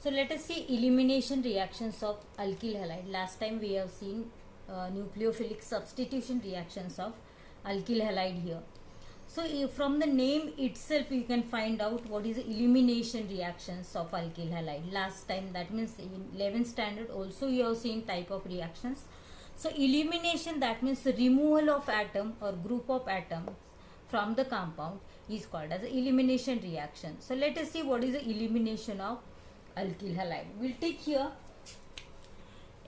So let us see elimination reactions of alkyl halide. Last time we have seen nucleophilic substitution reactions of alkyl halide here. So from the name itself you can find out what is elimination reactions of alkyl halide. Last time, that means in 11th standard also you have seen type of reactions. So elimination, that means the removal of atom or group of atoms from the compound is called as elimination reaction. So let us see what is the elimination of alkyl halide. We'll take here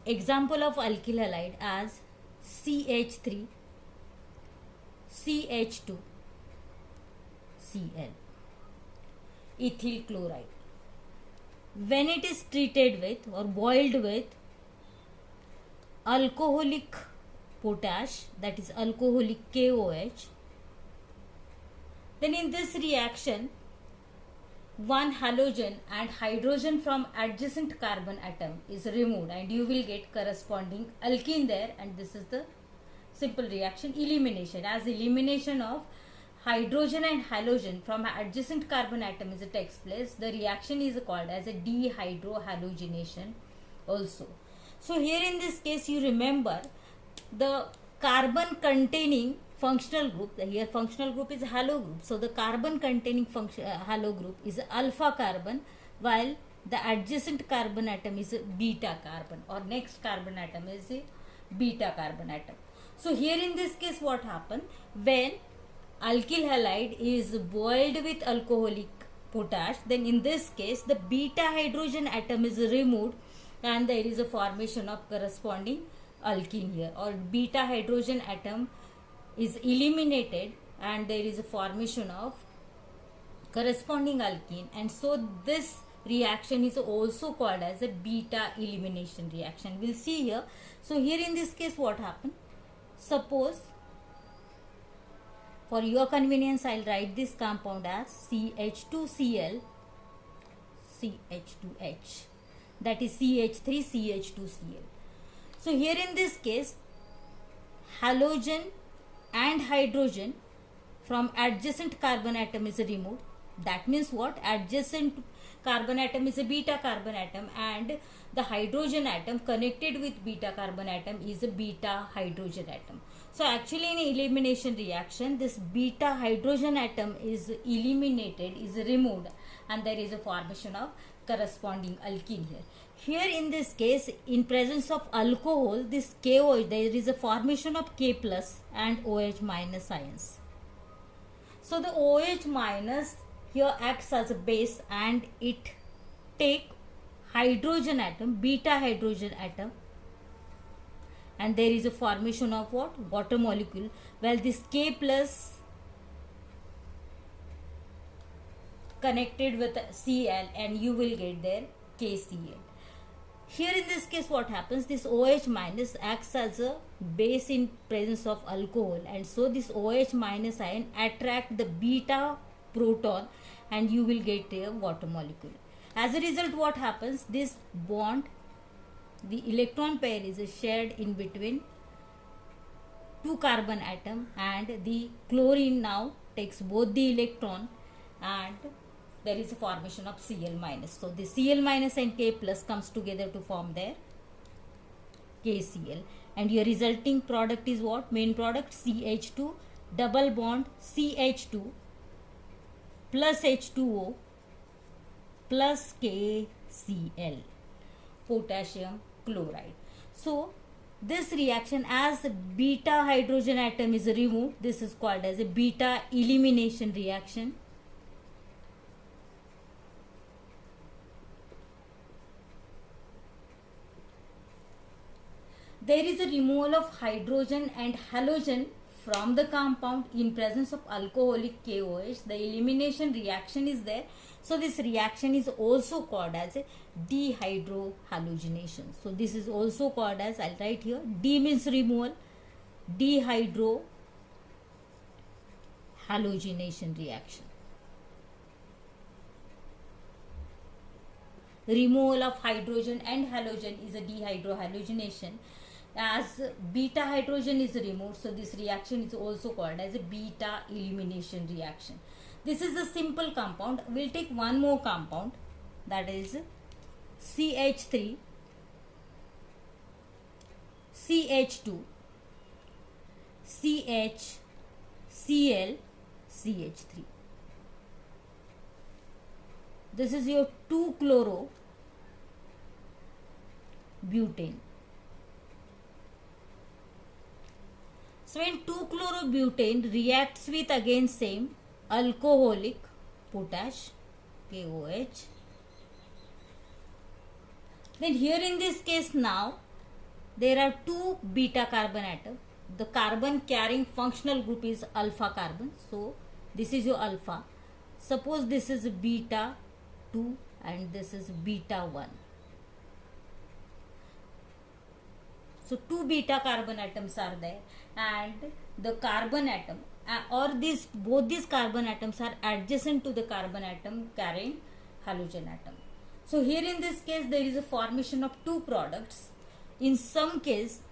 example of alkyl halide as CH3, CH2, Cl, ethyl chloride. When it is treated with or boiled with alcoholic potash, that is alcoholic KOH, then in this reaction one halogen and hydrogen from adjacent carbon atom is removed and you will get corresponding alkene there, and this is the simple reaction elimination. As elimination of hydrogen and halogen from adjacent carbon atom is takes place, the reaction is called as a dehydrohalogenation also. So here in this case you remember the carbon containing functional group, here functional group is halo group, so the carbon containing halo group is alpha carbon, while the adjacent carbon atom is beta carbon, or next carbon atom is a beta carbon atom. So here in this case what happened, when alkyl halide is boiled with alcoholic potash, then in this case the beta hydrogen atom is removed and there is a formation of corresponding alkene here, or beta hydrogen atom is eliminated and there is a formation of corresponding alkene, and so this reaction is also called as a beta elimination reaction. We'll see here. So here in this case what happened, suppose for your convenience I'll write this compound as CH2Cl, CH2H, that is CH3CH2Cl. So here in this case halogen and hydrogen from adjacent carbon atom is removed. That means what? Adjacent carbon atom is a beta carbon atom and the hydrogen atom connected with beta carbon atom is a beta hydrogen atom. So actually in elimination reaction this beta hydrogen atom is eliminated, is removed, and there is a formation of corresponding alkene here. Here in this case, in presence of alcohol, this KOH, there is a formation of K plus and OH minus ions. So the OH minus here acts as a base and it take hydrogen atom, beta hydrogen atom, and there is a formation of what? Water molecule, while this K plus connected with Cl and you will get there KCl. Here in this case what happens, this OH minus acts as a base in presence of alcohol, and so this OH minus ion attract the beta proton and you will get a water molecule. As a result what happens, this bond, the electron pair is shared in between two carbon atom and the chlorine now takes both the electron and there is a formation of Cl minus. So the Cl minus and K plus comes together to form their KCl, and your resulting product is what? Main product CH2 double bond CH2 plus H2O plus KCl, potassium chloride. So this reaction, as beta hydrogen atom is removed, this is called as a beta elimination reaction. There is a removal of hydrogen and halogen from the compound in presence of alcoholic KOH. The elimination reaction is there. So this reaction is also called as a dehydrohalogenation. So this is also called as, I'll write here, D means removal, dehydrohalogenation reaction. Removal of hydrogen and halogen is a dehydrohalogenation. As beta hydrogen is removed, so this reaction is also called as a beta elimination reaction. This is a simple compound. We'll take one more compound, that is CH3, CH2, CH, Cl, CH3. This is your 2-chloro-butane. So when 2-chloro-butane reacts with again same alcoholic potash, KOH, then here in this case now there are 2 beta carbon atoms. The carbon carrying functional group is alpha carbon. So this is your alpha. Suppose this is beta 2 and this is beta 1. So 2 beta carbon atoms are there, and the carbon atom or both these carbon atoms are adjacent to the carbon atom carrying halogen atom. So here in this case there is a formation of 2 products. In some case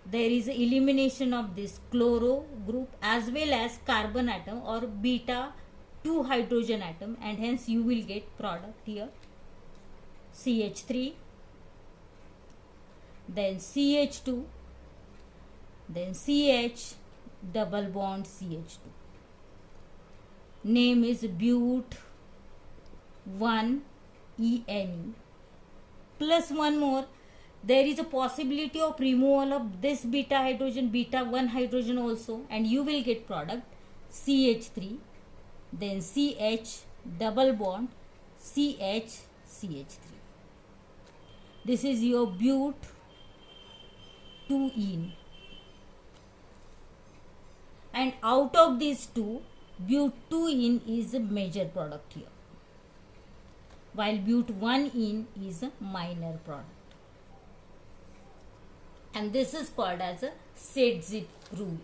there is elimination of this chloro group as well as carbon atom or beta 2 hydrogen atom, and hence you will get product here CH3, then CH2, then CH double bond CH2. Name is but 1-ene. Plus one more, there is a possibility of removal of this beta hydrogen, beta 1 hydrogen also, and you will get product CH3, then CH double bond CH, CH3. This is your but 2-ene. And out of these two, but 2-ene is a major product here, while but 1-ene is a minor product. And this is called as a Set-Zip rule.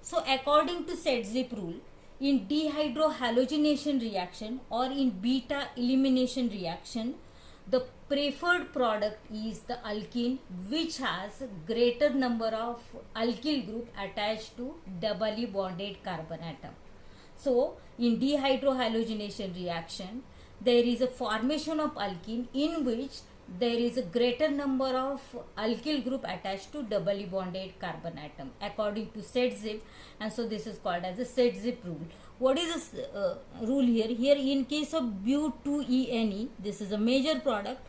So according to Set-Zip rule, in dehydrohalogenation reaction or in beta elimination reaction, the preferred product is the alkene which has greater number of alkyl group attached to doubly bonded carbon atom. So in dehydrohalogenation reaction, there is a formation of alkene in which there is a greater number of alkyl group attached to doubly bonded carbon atom according to Set-Zip, and so this is called as a Set-Zip rule. What is this rule here? Here in case of but 2-ene, this is a major product,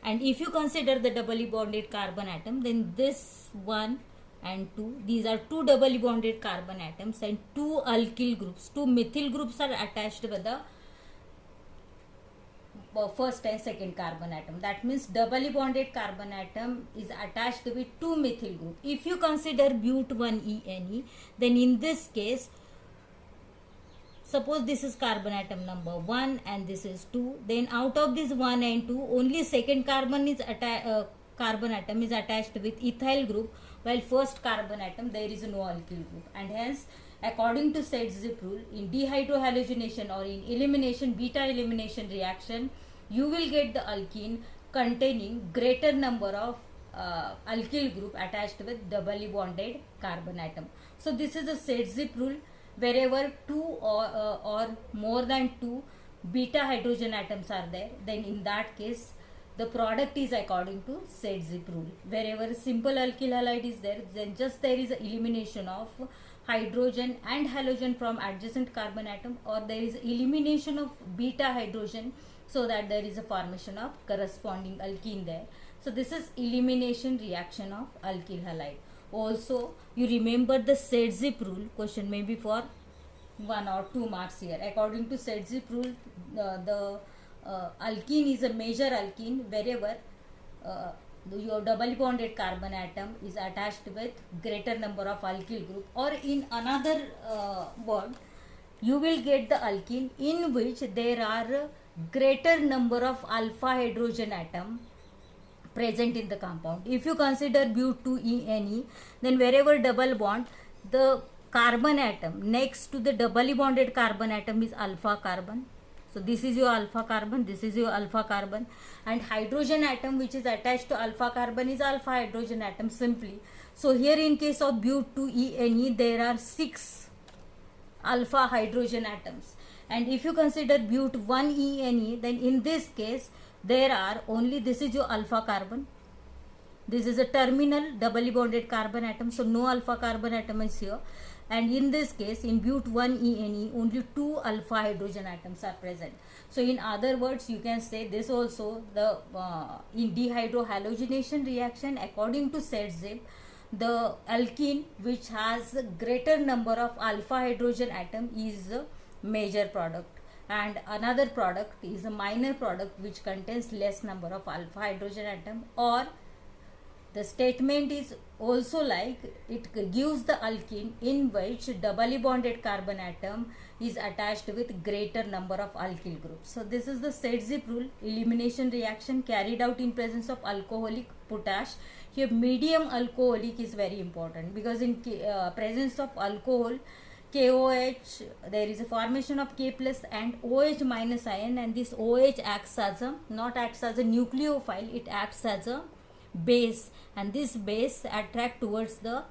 and if you consider the doubly bonded carbon atom, then this 1 and 2, these are 2 doubly bonded carbon atoms, and 2 alkyl groups, 2 methyl groups are attached with the first and second carbon atom. That means doubly bonded carbon atom is attached with 2 methyl group. If you consider but 1-ene, then in this case, suppose this is carbon atom number 1 and this is 2, then out of this 1 and 2, only second carbon atom is attached with ethyl group, while first carbon atom there is no alkyl group, and hence according to Set-Zip rule, in dehydrohalogenation or in elimination, beta elimination reaction, you will get the alkene containing greater number of alkyl group attached with doubly bonded carbon atom. So this is a Set-Zip rule. Wherever 2 or more than 2 beta hydrogen atoms are there, then in that case the product is according to Set-Zip rule. Wherever simple alkyl halide is there, then just there is elimination of hydrogen and halogen from adjacent carbon atom, or there is elimination of beta hydrogen so that there is a formation of corresponding alkene there. So this is elimination reaction of alkyl halide. Also you remember the Set-Zip rule, question maybe for 1 or 2 marks here. According to Set-Zip rule, the alkene is a major alkene wherever your doubly bonded carbon atom is attached with greater number of alkyl group, or in another word, you will get the alkene in which there are greater number of alpha hydrogen atom present in the compound. If you consider but 2-ene, then wherever double bond, the carbon atom next to the doubly bonded carbon atom is alpha carbon. So this is your alpha carbon, this is your alpha carbon, and hydrogen atom which is attached to alpha carbon is alpha hydrogen atom simply. So here in case of but2ene, there are 6 alpha hydrogen atoms, and if you consider but1ene, then in this case there are only, this is your alpha carbon, this is a terminal doubly bonded carbon atom, so no alpha carbon atom is here. And in this case, in but1ene, only 2 alpha hydrogen atoms are present. So in other words, you can say this also, the in dehydrohalogenation reaction, according to Sertzev, the alkene which has a greater number of alpha hydrogen atom is a major product, and another product is a minor product which contains less number of alpha hydrogen atom. Or the statement is also like, it gives the alkene in which doubly bonded carbon atom is attached with greater number of alkyl groups. So this is the Sertzev rule. Elimination reaction carried out in presence of alcoholic potash. Here medium alcoholic is very important, because in presence of alcohol, KOH, there is a formation of K plus and OH minus ion, and this OH acts as a, not acts as a nucleophile, it acts as a base, and this base attract towards the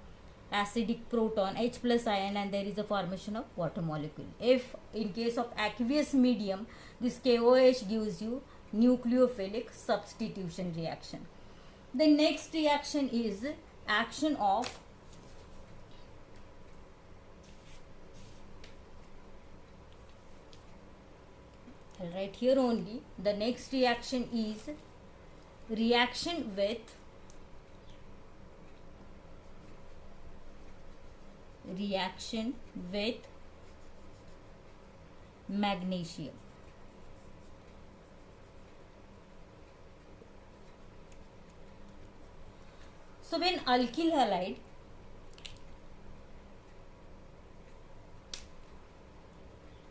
acidic proton H plus ion, and there is a formation of water molecule. If in case of aqueous medium, this KOH gives you nucleophilic substitution reaction. The next reaction is action of right here only. The next reaction is reaction with magnesium. So when alkyl halide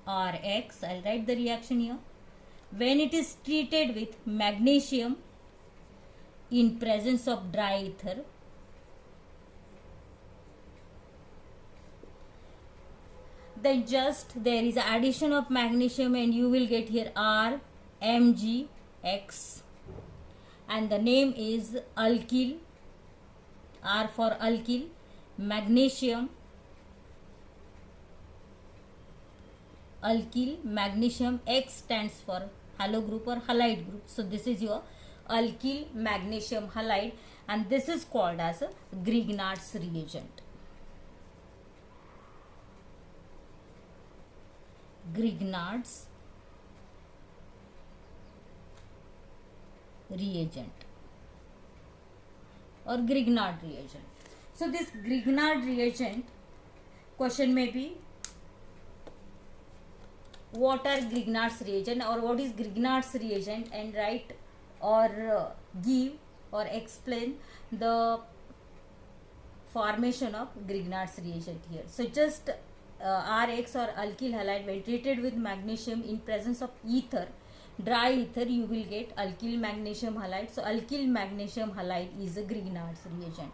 Rx, I'll write the reaction here, when it is treated with magnesium in presence of dry ether, then just there is addition of magnesium and you will get here RMgX, and the name is alkyl, R for alkyl, magnesium, alkyl, magnesium, X stands for halo group or halide group. So this is your alkyl magnesium halide, and this is called as a Grignard's reagent. Grignard's reagent or Grignard reagent. So this Grignard reagent, question may be, what are Grignard's reagent or what is Grignard's reagent, and write or give or explain the formation of Grignard's reagent here. So just Rx or alkyl halide, when treated with magnesium in presence of ether, dry ether, you will get alkyl magnesium halide. So alkyl magnesium halide is a Grignard's reagent,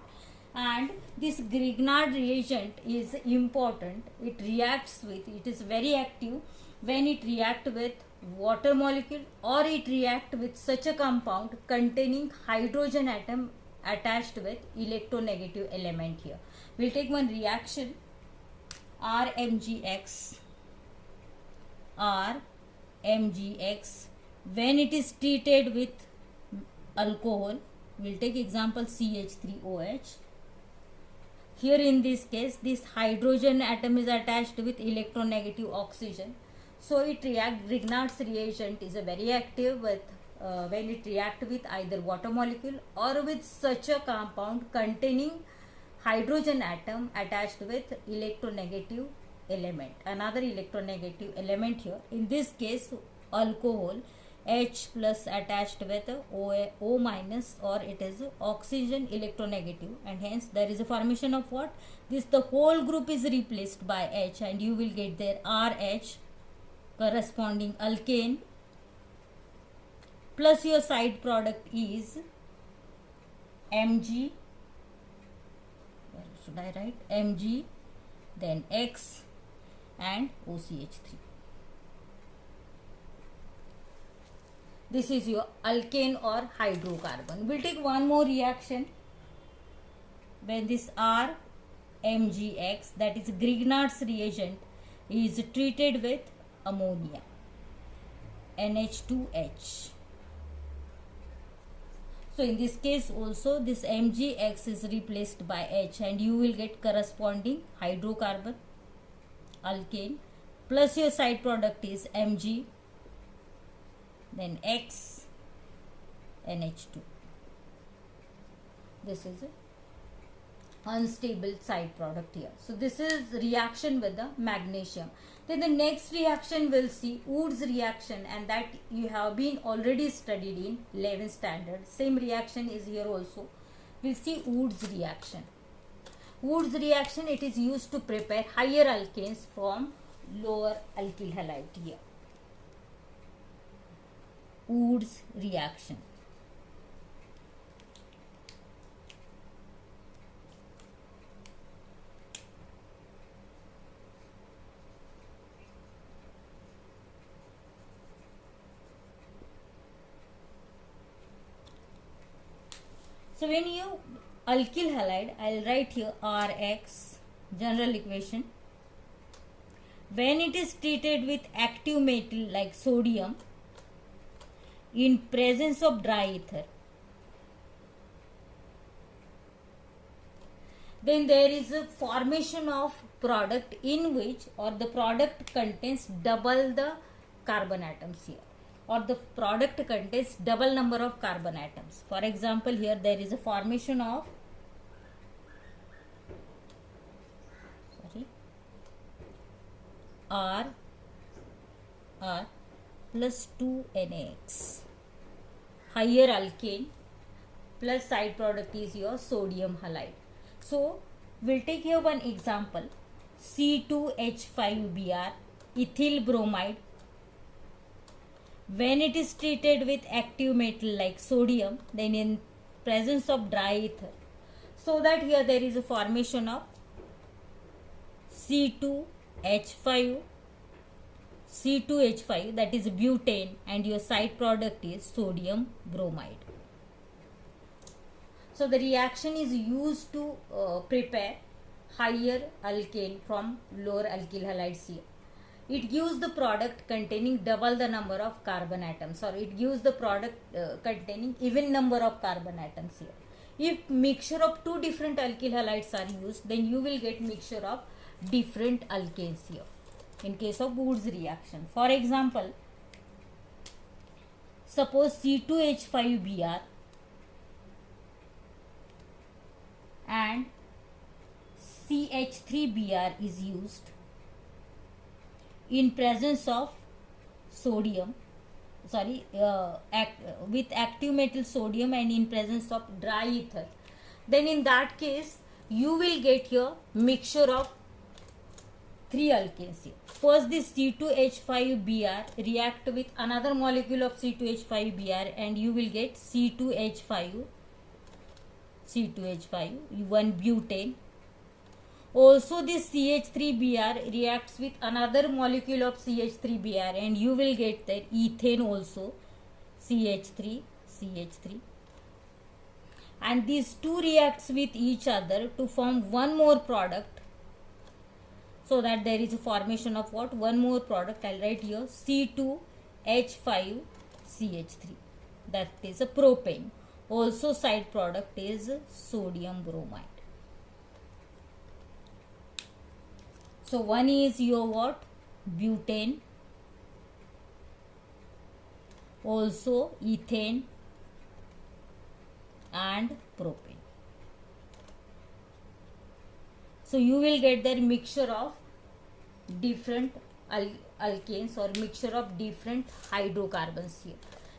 and this Grignard reagent is important. It reacts with, it is very active when it react with water molecule or it react with such a compound containing hydrogen atom attached with electronegative element here. We'll take one reaction, RMgX, when it is treated with alcohol, we'll take example CH3OH. Here in this case, this hydrogen atom is attached with electronegative oxygen. So it reacts, Grignard's reagent is a very active with when it react with either water molecule or with such a compound containing hydrogen atom attached with electronegative element, another electronegative element here. In this case, alcohol, H plus attached with O minus, or it is oxygen electronegative, and hence there is a formation of what? This, the whole group is replaced by H, and you will get there RH corresponding alkane, plus your side product is Mg, where should I write? Mg, then X and OCH3. This is your alkane or hydrocarbon. We'll take one more reaction. when this RMgX, that is Grignard's reagent, is treated with ammonia, NH2H. So in this case also this Mgx is replaced by H, and you will get corresponding hydrocarbon alkane, plus your side product is Mg, then X, NH2. This is a unstable side product here. So this is reaction with the magnesium. Then the next reaction we'll see Wood's reaction, and that you have been already studied in 11th standard. Same reaction is here also. We'll see Wood's reaction. Wood's reaction, it is used to prepare higher alkanes from lower alkyl halide here. Wood's reaction. So when you alkyl halide, I'll write here Rx, general equation. When it is treated with active metal like sodium in presence of dry ether, then there is a formation of product in which, or the product contains double the carbon atoms here, or the product contains double number of carbon atoms. For example, here there is a formation of R plus 2NaX, higher alkane, plus side product is your sodium halide. So we'll take here one example, C2H5Br, ethyl bromide. When it is treated with active metal like sodium, then in presence of dry ether, so that here there is a formation of C2H5, that is butane, and your side product is sodium bromide. So the reaction is used to prepare higher alkane from lower alkyl halides here. It gives the product containing double the number of carbon atoms, or it gives the product containing even number of carbon atoms here. If mixture of two different alkyl halides are used, then you will get mixture of different alkanes here in case of Wood's reaction. For example, suppose C2H5Br and CH3Br is used in presence of sodium, with active metal sodium and in presence of dry ether, then in that case you will get here mixture of three alkanes here. First, this C2H5Br react with another molecule of C2H5Br, and you will get C2H5, one butane. Also this CH3Br reacts with another molecule of CH3Br, and you will get that ethane also, CH3, and these two reacts with each other to form one more product, so that there is a formation of what? One more product. I'll write here C2H5CH3, that is a propane. Also side product is sodium bromide. So one is your what? Butane, also ethane and propane. So you will get their mixture of different alkanes, or mixture of different hydrocarbons here.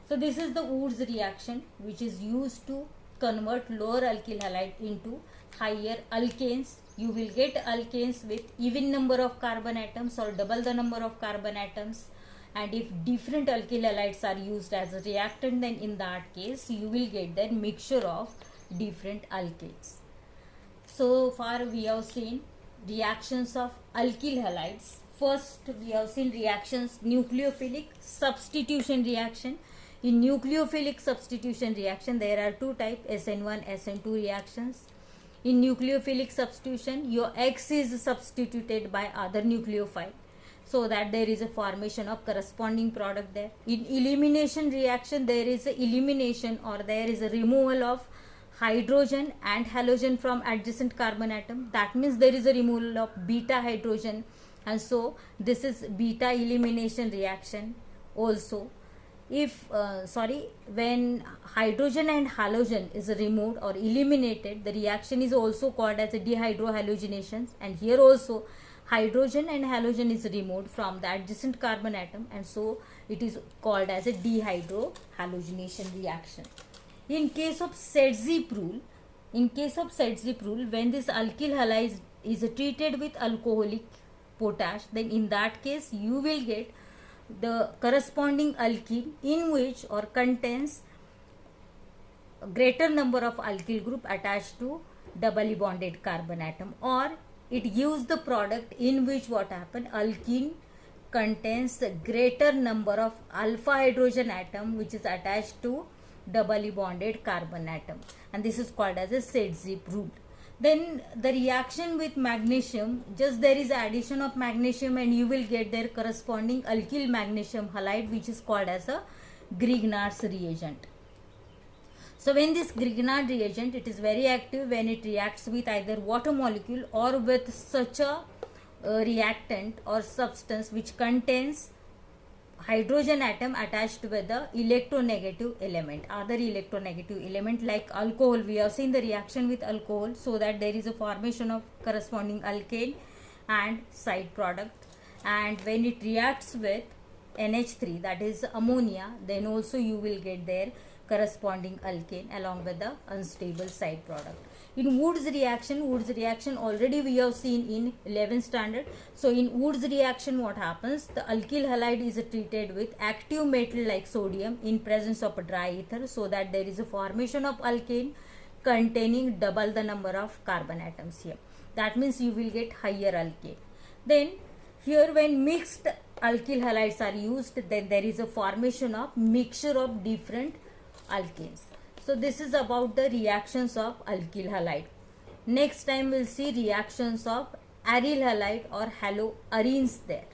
So this is the Wood's reaction, which is used to convert lower alkyl halide into higher alkanes. You will get alkanes with even number of carbon atoms or double the number of carbon atoms, and if different alkyl halides are used as a reactant, then in that case you will get the mixture of different alkanes. So far we have seen reactions of alkyl halides. First we have seen reactions, nucleophilic substitution reaction. In nucleophilic substitution reaction there are two types, SN1, SN2 reactions. In nucleophilic substitution, your X is substituted by other nucleophile, so that there is a formation of corresponding product there. In elimination reaction, there is a elimination or there is a removal of hydrogen and halogen from adjacent carbon atom. That means there is a removal of beta hydrogen, and so this is beta elimination reaction. Also, if when hydrogen and halogen is removed or eliminated, the reaction is also called as a dehydrohalogenation, and here also hydrogen and halogen is removed from the adjacent carbon atom, and so it is called as a dehydrohalogenation reaction. In case of Setzi-Prull, when this alkyl halide is treated with alcoholic potash, then in that case you will get the corresponding alkene in which or contains a greater number of alkyl group attached to doubly bonded carbon atom, or it gives the product in which what happen, alkene contains the greater number of alpha hydrogen atom which is attached to doubly bonded carbon atom, and this is called as a Setzi-Prull. Then the reaction with magnesium, just there is addition of magnesium and you will get their corresponding alkyl magnesium halide, which is called as a Grignard's reagent. So when this Grignard reagent, it is very active when it reacts with either water molecule or with such a reactant or substance which contains hydrogen atom attached with the electronegative element, other electronegative element like alcohol. We have seen the reaction with alcohol, so that there is a formation of corresponding alkane and side product, and when it reacts with NH3, that is ammonia, then also you will get their corresponding alkane along with the unstable side product. In Wood's reaction already we have seen in 11th standard. So in Wood's reaction, what happens, the alkyl halide is treated with active metal like sodium in presence of a dry ether, so that there is a formation of alkane containing double the number of carbon atoms here. That means you will get higher alkane. Then here when mixed alkyl halides are used, then there is a formation of mixture of different alkanes. So this is about the reactions of alkyl halide. Next time we'll see reactions of aryl halide or haloarenes there.